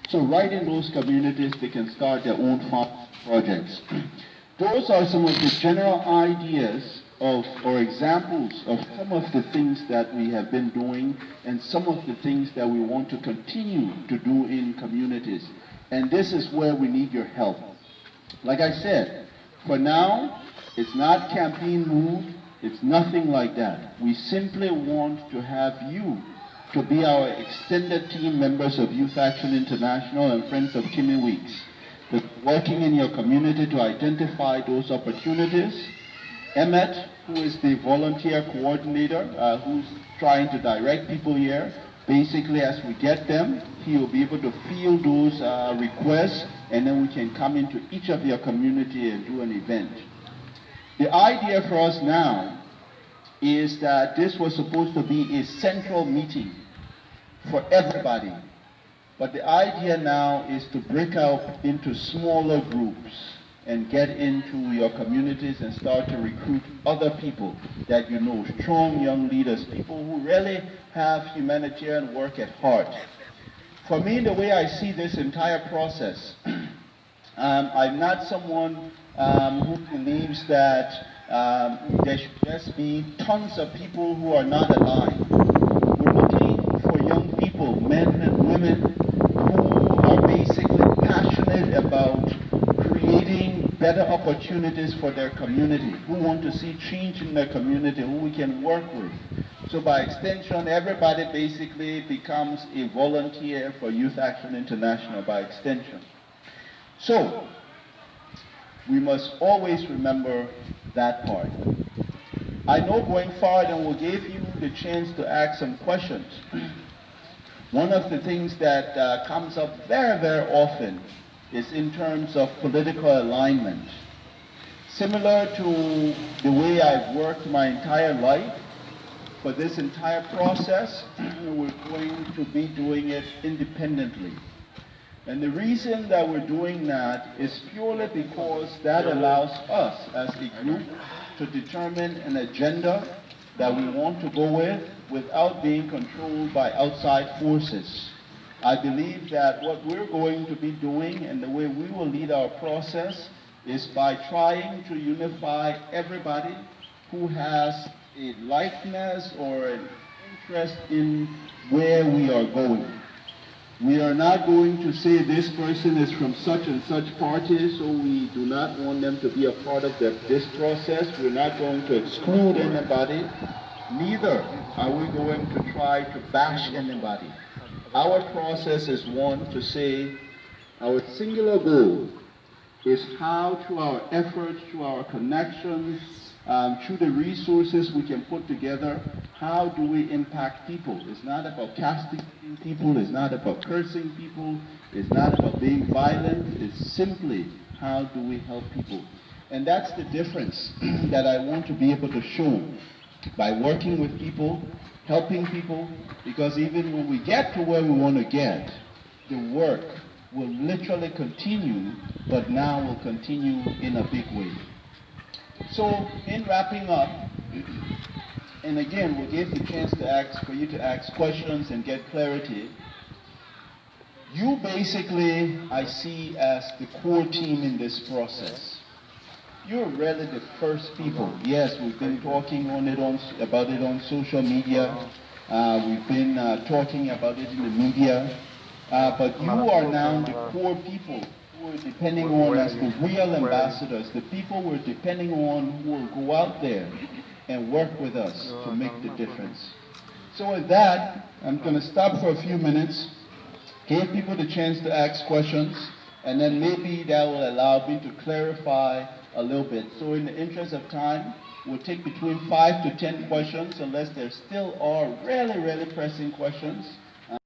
So right in those communities, they can start their own farm projects. Those are some of the general ideas of, or examples of some of the things that we have been doing and some of the things that we want to continue to do in communities. And this is where we need your help. Like I said, for now, it's not campaign mood, it's nothing like that. We simply want to have you to be our extended team members of Youth Action International and Friends of Kimmie Weeks. Working in your community to identify those opportunities. Emmett, who is the volunteer coordinator, who's trying to direct people here, basically as we get them, he will be able to field those requests, and then we can come into each of your community and do an event. The idea for us now is that this was supposed to be a central meeting for everybody. But the idea now is to break out into smaller groups and get into your communities and start to recruit other people that you know, strong young leaders, people who really have humanitarian work at heart. For me, the way I see this entire process, I'm not someone who believes that there should just be tons of people who are not aligned. We're looking for young people, men and women, who are basically passionate about creating better opportunities for their community, who want to see change in their community, who we can work with. So by extension, everybody basically becomes a volunteer for Youth Action International by extension. So, we must always remember that part. I know going forward, and we'll give you the chance to ask some questions. One of the things that comes up very, very often is in terms of political alignment. Similar to the way I've worked my entire life, for this entire process, we're going to be doing it independently. And the reason that we're doing that is purely because that allows us as a group to determine an agenda that we want to go with without being controlled by outside forces. I believe that what we're going to be doing and the way we will lead our process is by trying to unify everybody who has a likeness or an interest in where we are going. We are not going to say this person is from such and such party, so we do not want them to be a part of this process. We're not going to exclude anybody. Neither are we going to try to bash anybody. Our process is one to say our singular goal is how through our efforts, through our connections, through the resources we can put together, how do we impact people? It's not about castigating people, it's not about cursing people, it's not about being violent, it's simply how do we help people. And that's the difference that I want to be able to show by working with people, helping people, because even when we get to where we want to get, the work will literally continue, but now will continue in a big way. So, in wrapping up, and again, we'll give the chance for you to ask questions and get clarity. You basically, I see as the core team in this process. You're really the first people. Yes, we've been talking about it on social media. We've been talking about it in the media. But you are now the core people who we're depending on as the real ambassadors, the people we're depending on who will go out there and work with us to make the difference. So with that, I'm going to stop for a few minutes, give people the chance to ask questions, and then maybe that will allow me to clarify a little bit. So in the interest of time, we'll take between 5 to 10 questions, unless there still are really, really pressing questions.